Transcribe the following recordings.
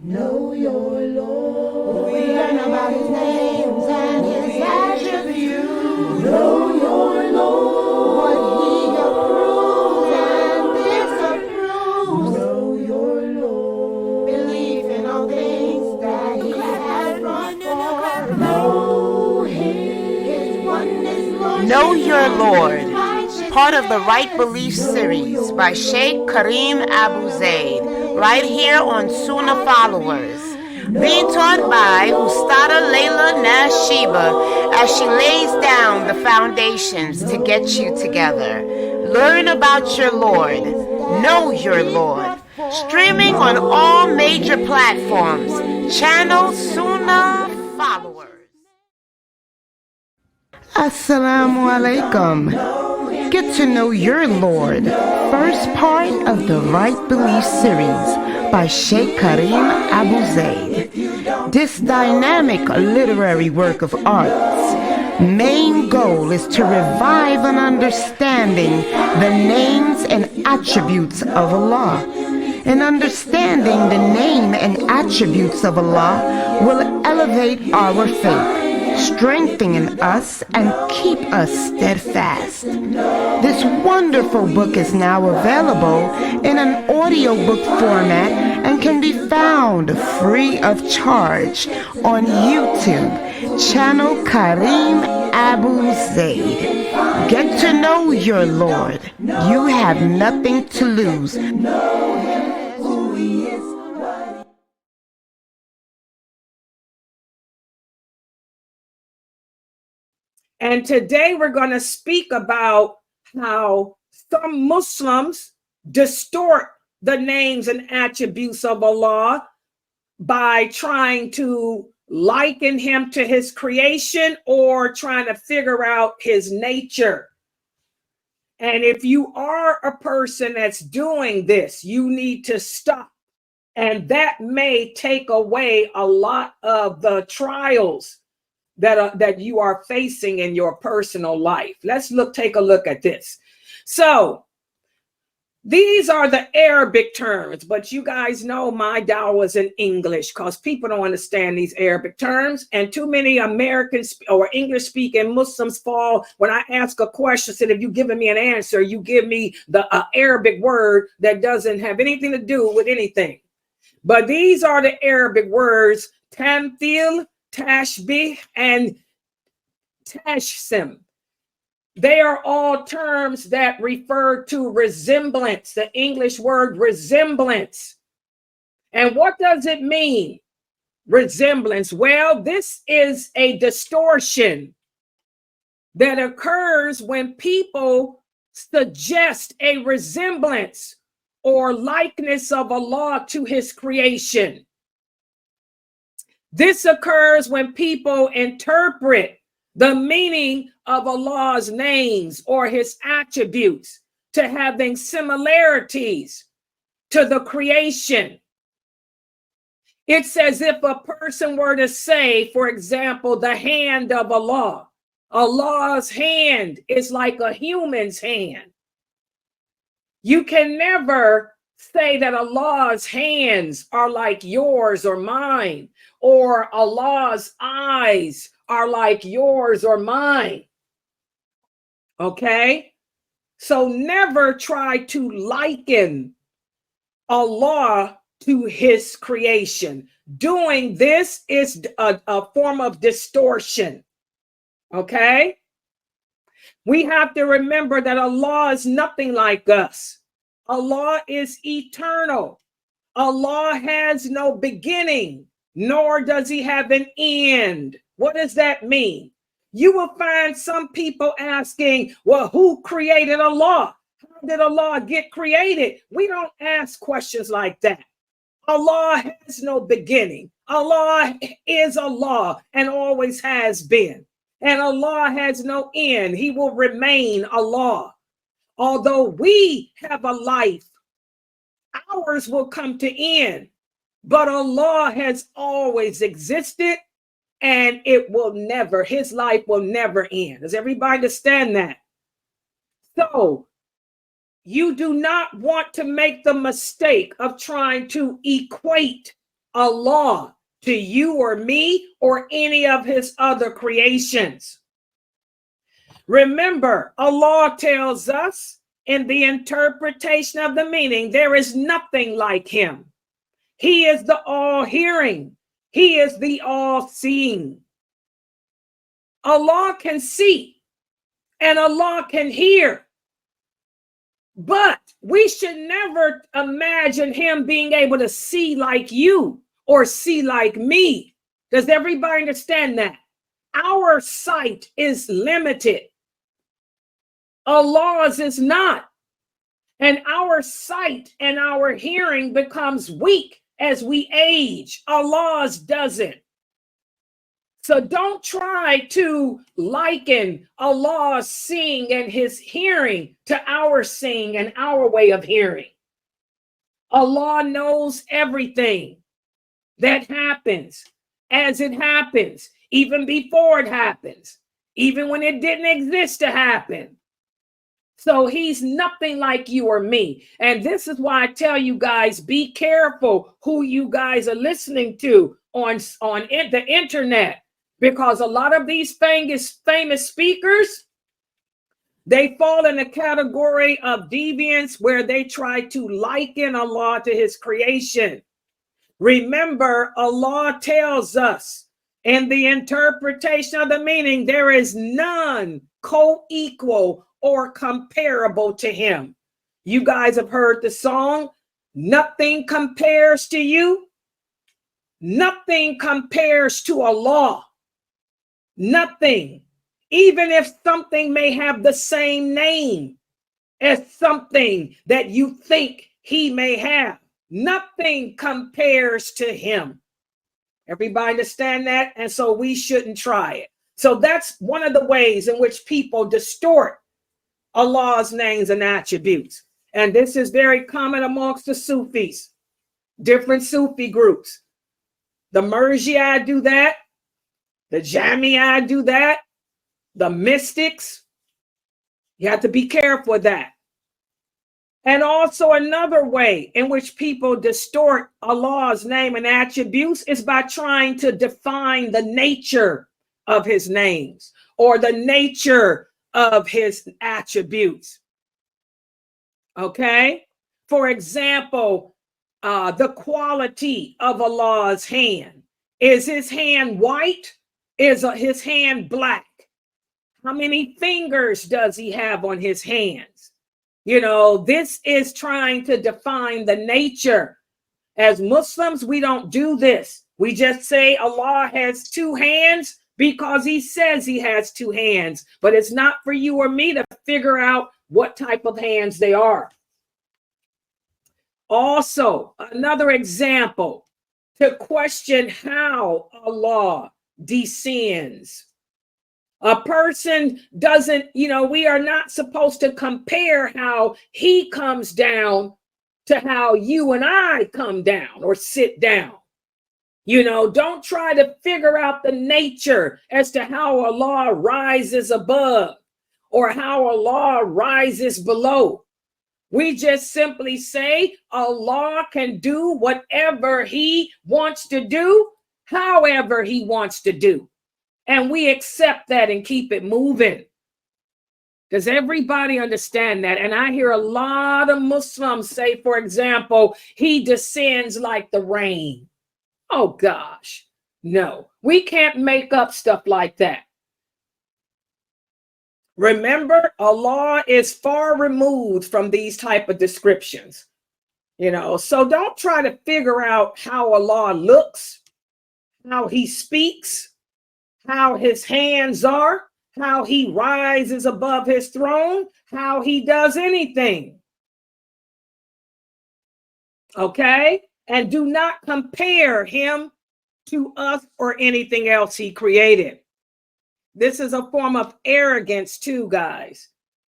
Know your Lord. We learn about his names and his attributes. Know your Lord. What he approves and disapproves. Know your Lord. Believe in all things that he has brought forth. Know his oneness, Lord. Know Your Lord, part of the Right Belief series by Sheikh Kareem Abu Zaid, right here on Sunnahfollowers. Being taught by Ustada Layla Nashiba as she lays down the foundations to get you together. Learn about your Lord. Know your Lord. Streaming on all major platforms. Channel Sunnahfollowers. Assalamu alaikum. Get to know your Lord. First part of the Right Belief series by Sheikh Kareem Abu Zaid. This dynamic literary work of art's main goal is to revive an understanding the names and attributes of Allah. And understanding the name and attributes of Allah will elevate our faith, strengthen us, and keep us steadfast. This wonderful book is now available in an audiobook format and can be found free of charge on YouTube, channel Kareem Abu Zaid. Get to know your Lord. You have nothing to lose. And today we're going to speak about how some Muslims distort the names and attributes of Allah by trying to liken him to his creation or trying to figure out his nature. And if you are a person that's doing this, you need to stop. And that may take away a lot of the trials that you are facing in your personal life. Let's take a look at this. So these are the Arabic terms, but you guys know my dawah is in English because people don't understand these Arabic terms. And too many Americans or English speaking Muslims fall when I ask a question, said, if you giving me an answer, you give me the Arabic word that doesn't have anything to do with anything. But these are the Arabic words, tamthil, tashbih, and tashsim. They are all terms that refer to resemblance, the English word resemblance. And what does it mean, resemblance? Well, this is a distortion that occurs when people suggest a resemblance or likeness of Allah to his creation. This occurs when people interpret the meaning of Allah's names or his attributes to having similarities to the creation. It's as if a person were to say, for example, the hand of Allah. Allah's hand is like a human's hand. You can never say that Allah's hands are like yours or mine, or Allah's eyes are like yours or mine. Okay? So never try to liken Allah to his creation. Doing this is a form of distortion. Okay? We have to remember that Allah is nothing like us. Allah is eternal. Allah has no beginning, nor does he have an end. What does that mean? You will find some people asking, well, who created Allah? How did Allah get created? We don't ask questions like that. Allah has no beginning. Allah is Allah and always has been. And Allah has no end. He will remain Allah. Although we have a life, ours will come to end. But Allah has always existed, and it will never, his life will never end. Does everybody understand that? So you do not want to make the mistake of trying to equate Allah to you or me or any of his other creations. Remember, Allah tells us in the interpretation of the meaning, there is nothing like him. He is the all-hearing. He is the all-seeing. Allah can see and Allah can hear. But we should never imagine him being able to see like you or see like me. Does everybody understand that? Our sight is limited. Allah's is not. And our sight and our hearing becomes weak as we age. Allah's doesn't. So don't try to liken Allah's seeing and his hearing to our seeing and our way of hearing. Allah knows everything that happens as it happens, even before it happens, even when it didn't exist to happen. So he's nothing like you or me. And this is why I tell you guys, be careful who you guys are listening to on the internet, because a lot of these famous speakers, they fall in the category of deviance where they try to liken Allah to his creation. Remember, Allah tells us in the interpretation of the meaning, there is none co-equal or comparable to him. You guys have heard the song, nothing compares to you. Nothing compares to Allah. Nothing. Even if something may have the same name as something that you think he may have, nothing compares to him. Everybody understand that? And so we shouldn't try it. So that's one of the ways in which people distort Allah's names and attributes. And this is very common amongst the Sufis, different Sufi groups. The Murji'a do that. The Jami'a do that. The mystics. You have to be careful with that. And also another way in which people distort Allah's name and attributes is by trying to define the nature of his names or the nature of his attributes. Okay? For example, the quality of Allah's hand. Is his hand white? Is his hand black? How many fingers does he have on his hands? You know, this is trying to define the nature. As Muslims, we don't do this. We just say Allah has two hands because he says he has two hands, but it's not for you or me to figure out what type of hands they are. Also, another example, to question how Allah descends. A person doesn't, we are not supposed to compare how he comes down to how you and I come down or sit down. Don't try to figure out the nature as to how Allah rises above or how Allah rises below. We just simply say Allah can do whatever he wants to do, however he wants to do. And we accept that and keep it moving. Does everybody understand that? And I hear a lot of Muslims say, for example, he descends like the rain. Oh gosh, no, we can't make up stuff like that. Remember, Allah is far removed from these type of descriptions, so don't try to figure out how Allah looks, how he speaks, how his hands are, how he rises above his throne, how he does anything. Okay? And do not compare him to us or anything else he created. This is a form of arrogance too, guys.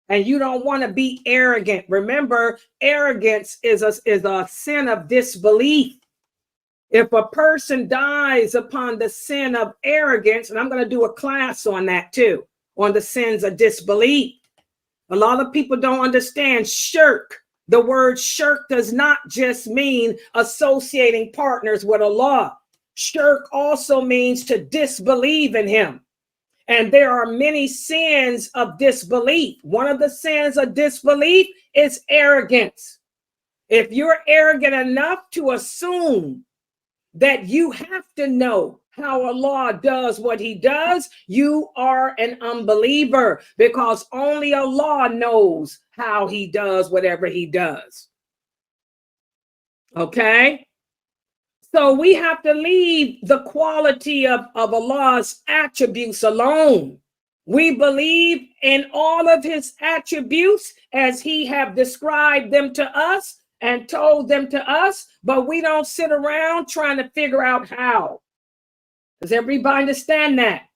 And you don't want to be arrogant. Remember, arrogance is a sin of disbelief. If a person dies upon the sin of arrogance, and I'm going to do a class on that too, on the sins of disbelief. A lot of people don't understand shirk The word shirk does not just mean associating partners with Allah. Shirk also means to disbelieve in him. And there are many sins of disbelief. One of the sins of disbelief is arrogance. If you're arrogant enough to assume that you have to know how Allah does what he does, you are an unbeliever, because only Allah knows how he does whatever he does. Okay? So we have to leave the quality of Allah's attributes alone. We believe in all of his attributes as he have described them to us and told them to us, but we don't sit around trying to figure out how. Does everybody understand that?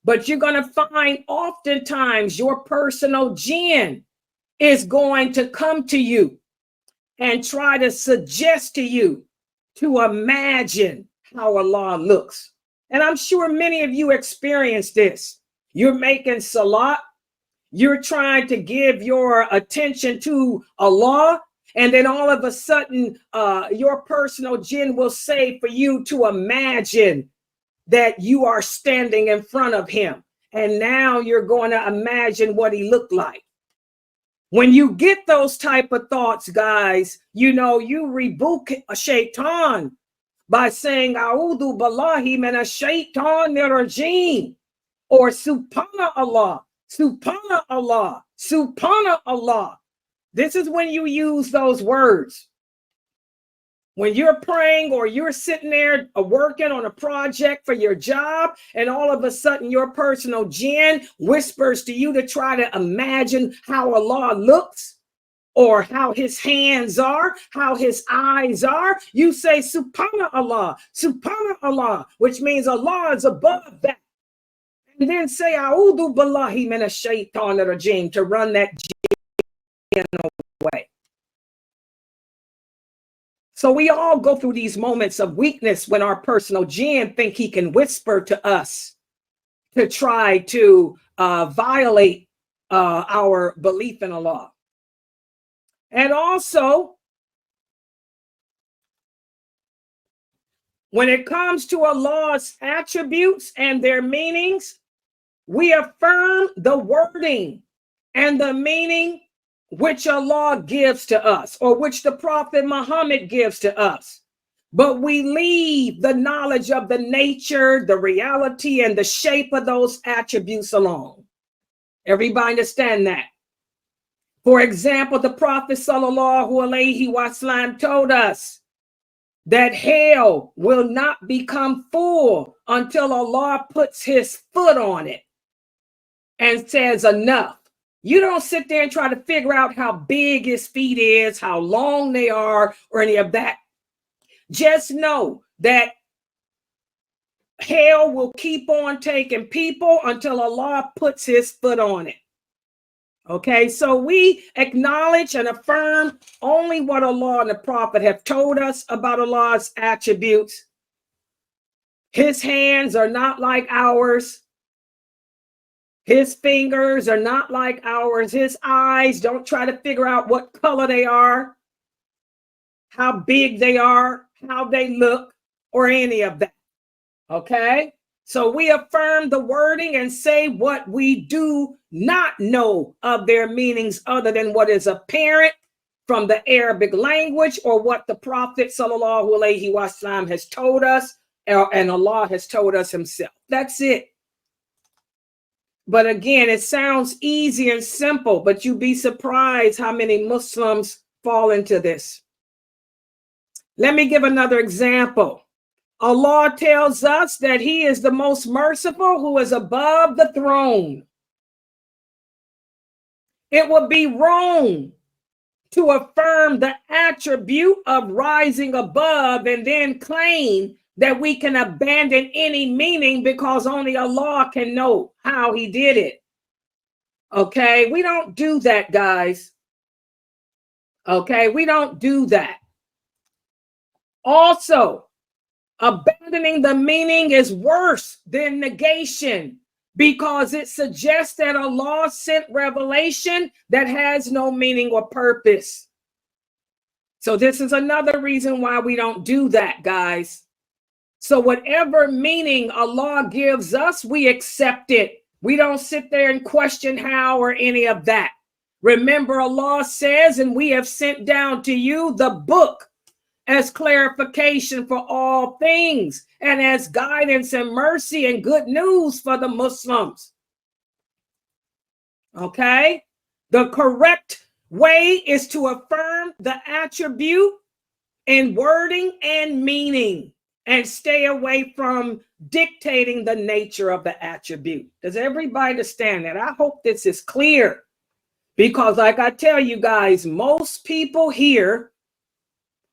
But you're going to find oftentimes your personal jinn is going to come to you and try to suggest to you to imagine how Allah looks. And I'm sure many of you experience this. You're making salat, you're trying to give your attention to Allah, and then all of a sudden, your personal jinn will say for you to imagine that you are standing in front of him. And now you're going to imagine what he looked like. When you get those type of thoughts, guys, you rebuke a shaitan by saying, A'udhu billahi minash shaitanir rajim, or Subhanallah, Subhanallah, Subhanallah. This is when you use those words. When you're praying or you're sitting there working on a project for your job, and all of a sudden your personal jinn whispers to you to try to imagine how Allah looks, or how his hands are, how his eyes are, you say Subhanallah, Subhanallah, which means Allah is above that. And then say A'udhu billahi minash shaitanir rajim to run that jinn away. So we all go through these moments of weakness when our personal jinn think he can whisper to us to try to violate our belief in Allah. And also, when it comes to Allah's attributes and their meanings, we affirm the wording and the meaning which Allah gives to us, or which the Prophet Muhammad gives to us. But we leave the knowledge of the nature, the reality, and the shape of those attributes alone. Everybody understand that? For example, the Prophet sallallahu alaihi wasallam told us that hell will not become full until Allah puts his foot on it and says enough. You don't sit there and try to figure out how big his feet is, how long they are, or any of that. Just know that hell will keep on taking people until Allah puts his foot on it. Okay, so we acknowledge and affirm only what Allah and the Prophet have told us about Allah's attributes. His hands are not like ours. His fingers are not like ours. His eyes, don't try to figure out what color they are, how big they are, how they look, or any of that. Okay? So we affirm the wording and say what we do not know of their meanings other than what is apparent from the Arabic language, or what the Prophet sallallahu alaihi wasallam has told us, and Allah has told us himself. That's it. But again, it sounds easy and simple, but you'd be surprised how many Muslims fall into this. Let me give another example. Allah tells us that he is the most merciful, who is above the throne. It would be wrong to affirm the attribute of rising above and then claim that we can abandon any meaning because only Allah can know how he did it. Okay, we don't do that, guys. Okay, we don't do that. Also, abandoning the meaning is worse than negation, because it suggests that Allah sent revelation that has no meaning or purpose. So this is another reason why we don't do that, guys. So whatever meaning Allah gives us, we accept it. We don't sit there and question how or any of that. Remember, Allah says, and we have sent down to you the book as clarification for all things and as guidance and mercy and good news for the Muslims. Okay? The correct way is to affirm the attribute in wording and meaning and stay away from dictating the nature of the attribute. Does everybody understand that? I hope this is clear. Because like I tell you guys, most people here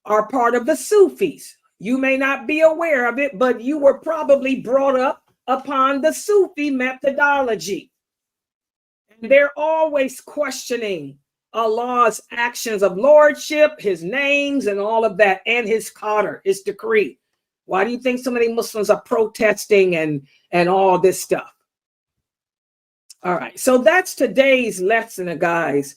are part of the Sufis. You may not be aware of it, but you were probably brought up upon the Sufi methodology. And they're always questioning Allah's actions of lordship, his names, and all of that, and his qadr, his decree. Why do you think so many Muslims are protesting and all this stuff? All right, so that's today's lesson, guys.